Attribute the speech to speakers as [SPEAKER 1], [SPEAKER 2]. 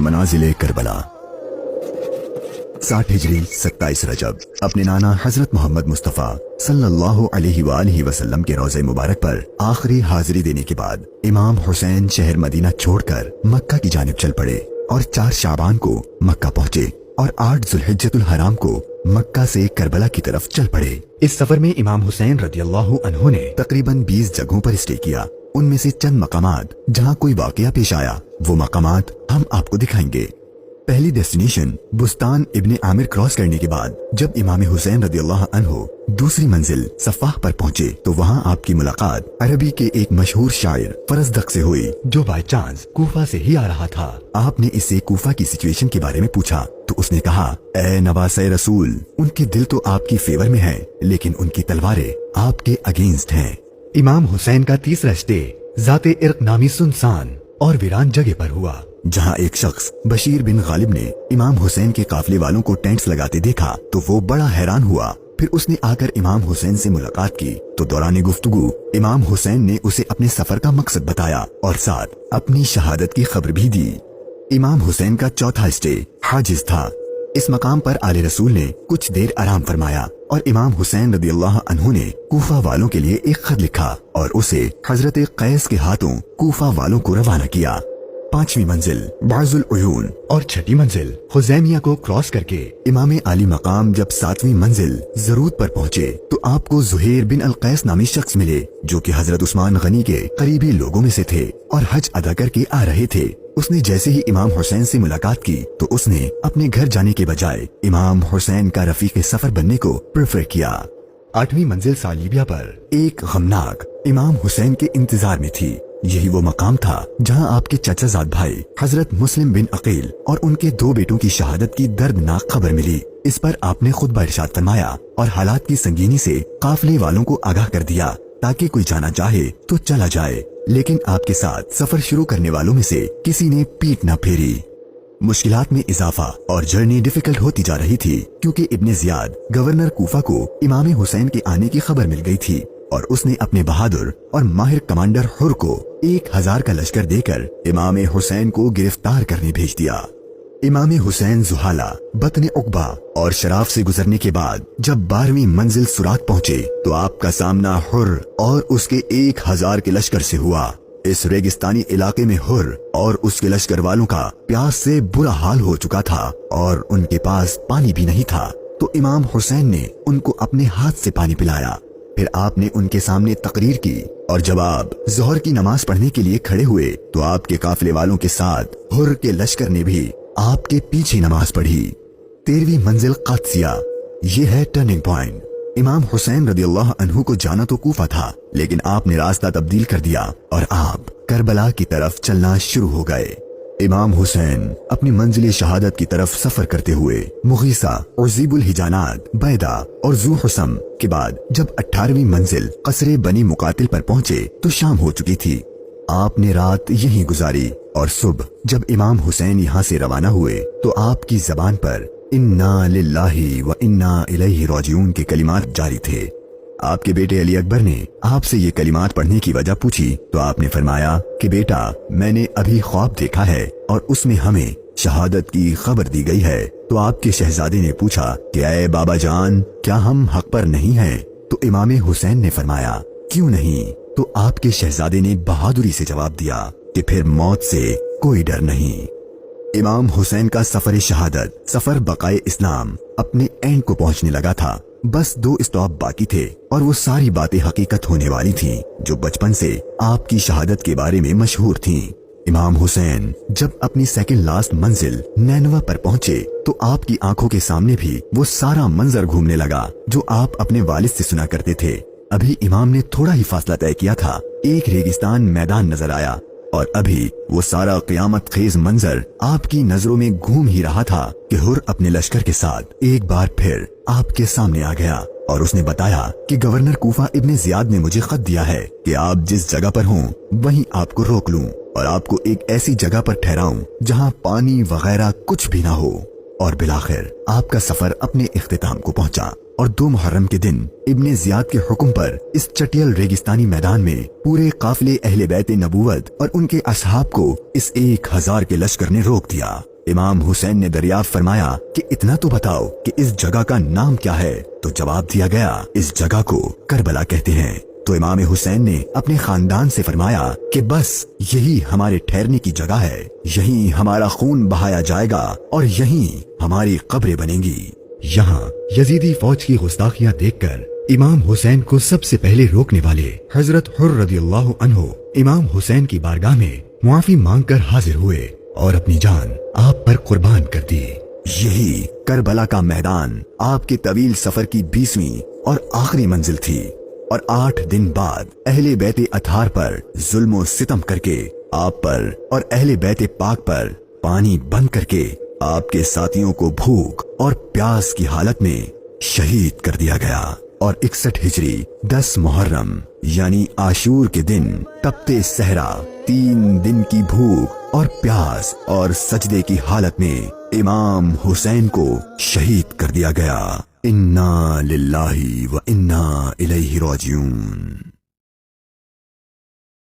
[SPEAKER 1] मनाजिले Karbala 60 हिजरी 27 रजब अपने नाना हजरत मोहम्मद मुस्तफ़ा सल्लल्लाहु अलैहि वसल्लम के रोज़े मुबारक पर आखिरी हाजिरी देने के बाद इमाम हुसैन शहर मदीना छोड़कर मक्का की जानिब चल पड़े और 4 शाबान को मक्का पहुँचे और 8 जुल्हिज्जतुल हराम को मक्का से करबला की तरफ चल पड़े। इस सफर में इमाम हुसैन रदियल्लाहु अन्हु ने तकरीबन 20 जगहों पर स्टे किया। उनमें से चंद मकामात जहाँ कोई वाकया पेश आया वो मकामात हम आपको दिखाएंगे। पहली डेस्टिनेशन बुस्तान इब्ने आमिर क्रॉस करने के बाद जब इमाम हुसैन रदियल्लाहु अन्हु दूसरी मंजिल सफ़ाह पर पहुँचे तो वहाँ आपकी मुलाकात अरबी के एक मशहूर शायर फरजदक से हुई जो बाय चांस कूफा से ही आ रहा था। आपने इससे कूफा की सिचुएशन के बारे में पूछा तो उसने कहा, ए नवासे रसूल, उनके दिल तो आपकी फेवर में है लेकिन उनकी तलवारें आपके अगेंस्ट हैं। इमाम हुसैन का तीसरा स्टे जाते इर्क नामी सुनसान और वीरान जगह पर हुआ जहाँ एक शख्स बशीर बिन गालिब ने इमाम हुसैन के काफले वालों को टेंट्स लगाते देखा तो वो बड़ा हैरान हुआ। फिर उसने आकर इमाम हुसैन से मुलाकात की तो दौरान गुफ्तगू इमाम हुसैन ने उसे अपने सफर का मकसद बताया और साथ अपनी शहादत की खबर भी दी। इमाम हुसैन का चौथा स्टे हाजिज था। इस मकाम पर आले रसूल ने कुछ देर आराम फरमाया और इमाम हुसैन रदियल्लाहु अन्हु ने कूफा वालों के लिए एक खत लिखा और उसे हजरत कैस के हाथों कूफा वालों को रवाना किया। 5वीं मंजिल बाजुल उयून और 6ठी मंजिल हुसैनिया को क्रॉस करके इमाम आली मकाम जब 7वीं मंजिल जरूद पर पहुँचे तो आपको जुहैर बिन अल कैस नामी शख्स मिले जो कि हजरत उस्मान गनी के करीबी लोगों में से थे और हज अदा करके आ रहे थे। उसने जैसे ही इमाम हुसैन से मुलाकात की तो उसने अपने घर जाने के बजाय इमाम हुसैन का रफीक सफर बनने को प्रेफर किया। 8वीं मंजिल सालिबिया पर एक गमनाक इमाम हुसैन के इंतजार में थी। यही वो मकाम था जहां आपके चाचाजाद भाई हजरत मुस्लिम बिन अकील और उनके 2 बेटों की शहादत की दर्दनाक खबर मिली। इस पर आपने खुतबा इरशाद फरमाया और हालात की संगीनी से काफले वालों को आगाह कर दिया ताकि कोई जाना चाहे तो चला जाए, लेकिन आपके साथ सफर शुरू करने वालों में से किसी ने पीठ न फेरी। मुश्किलात में इजाफा और जर्नी डिफिकल्ट होती जा रही थी क्योंकि इब्ने जियाद गवर्नर कूफा को इमाम हुसैन के आने की खबर मिल गई थी और उसने अपने बहादुर और माहिर कमांडर हुर को 1000 का लश्कर देकर इमाम हुसैन को गिरफ्तार करने भेज दिया। इमाम हुसैन जुहाला, बतन उकबा और शराफ से गुजरने के बाद जब 12वीं मंजिल सुरात पहुँचे तो आपका सामना हुर और उसके 1000 के लश्कर से हुआ। इस रेगिस्तानी इलाके में हुर और उसके लश्कर वालों का प्यास से बुरा हाल हो चुका था और उनके पास पानी भी नहीं था, तो इमाम हुसैन ने उनको अपने हाथ से पानी पिलाया। फिर आपने उनके सामने तकरीर की और जब आप जोहर की नमाज पढ़ने के लिए खड़े हुए तो आपके काफिले वालों के साथ हुर के लश्कर ने भी आपके पीछे नमाज पढ़ी। 13वीं मंजिल क़ादसिया, ये है टर्निंग पॉइंट। इमाम हुसैन रदियल्लाहु अन्हु को जाना तो कूफा था लेकिन आपने रास्ता तब्दील कर दिया और आप करबला की तरफ चलना शुरू हो गए। इमाम हुसैन अपनी मंजिल शहादत की तरफ सफर करते हुए मुगीसा, उज़ीबुल हिजानात, बैदा और ज़ू हुसम के बाद जब 18वीं मंजिल कसरे बनी मुकातिल पर पहुँचे तो शाम हो चुकी थी। आपने रात यहीं गुजारी और सुबह जब इमाम हुसैन यहाँ से रवाना हुए तो आपकी जबान पर इन्ना लिल्लाहि व इन्ना इलैहि राजिऊन के कलिमात जारी थे। आपके बेटे अली अकबर ने आपसे ये कलिमात पढ़ने की वजह पूछी तो आपने फरमाया कि बेटा, मैंने अभी ख्वाब देखा है और उसमें हमें शहादत की खबर दी गई है। तो आपके शहजादे ने पूछा कि ऐ बाबा जान, क्या हम हक पर नहीं हैं? तो इमाम हुसैन ने फरमाया, क्यों नहीं? तो आपके शहजादे ने बहादुरी से जवाब दिया कि फिर मौत से कोई डर नहीं। इमाम हुसैन का सफर शहादत, सफर बकाए इस्लाम अपने एंड को पहुंचने लगा था। बस 2 स्टॉप बाकी थे और वो सारी बातें हकीकत होने वाली थीं जो बचपन से आपकी शहादत के बारे में मशहूर थीं। इमाम हुसैन जब अपनी सेकंड लास्ट मंजिल नैनवा पर पहुंचे तो आपकी आंखों के सामने भी वो सारा मंजर घूमने लगा जो आप अपने वालिद से सुना करते थे। अभी इमाम ने थोड़ा ही फासला तय किया था, एक रेगिस्तान मैदान नजर आया और अभी वो सारा क़यामत खेज मंजर आपकी नजरों में घूम ही रहा था कि हुर अपने लश्कर के साथ एक बार फिर आपके सामने आ गया और उसने बताया कि गवर्नर कूफा इब्ने जियाद ने मुझे खत दिया है कि आप जिस जगह पर हों वहीं आपको रोक लूं और आपको एक ऐसी जगह पर ठहराऊं जहां पानी वगैरह कुछ भी ना हो। और बिलाखिर आपका सफर अपने इख्तिताम को पहुंचा और 2 मुहर्रम के दिन इब्ने जियाद के हुक्म पर इस चटियल रेगिस्तानी मैदान में पूरे काफिले अहले बैत नबूवत और उनके असहाब को इस 1000 के लश्कर ने रोक दिया। इमाम हुसैन ने दरियाफ्त फरमाया कि इतना तो बताओ कि इस जगह का नाम क्या है। तो जवाब दिया गया, इस जगह को करबला कहते हैं। तो इमाम हुसैन ने अपने खानदान से फरमाया कि बस यही हमारे ठहरने की जगह है, यहीं हमारा खून बहाया जाएगा और यहीं हमारी कब्रें बनेंगी। यहाँ यजीदी फौज की गुस्ताखियां देखकर इमाम हुसैन को सबसे पहले रोकने वाले हजरत हुर्र रदियल्लाहु अन्हु इमाम हुसैन की बारगाह में मुआफी मांगकर हाजिर हुए और अपनी जान आप पर कुर्बान कर दी। यही करबला का मैदान आपके तवील सफर की 20वीं और आखिरी मंजिल थी और 8 दिन बाद अहले बैते अथार पर जुल्म सितम करके आप पर और अहले बैते पाक पर पानी बंद करके आपके साथियों को भूख और प्यास की हालत में शहीद कर दिया गया। और 61 हिजरी 10 मुहर्रम यानी आशूर के दिन तपते सहरा 3 दिन की भूख और प्यास और सजदे की हालत में इमाम हुसैन को शहीद कर दिया गया। इन्ना लिल्लाहि व इन्ना इलैहि राजिऊन।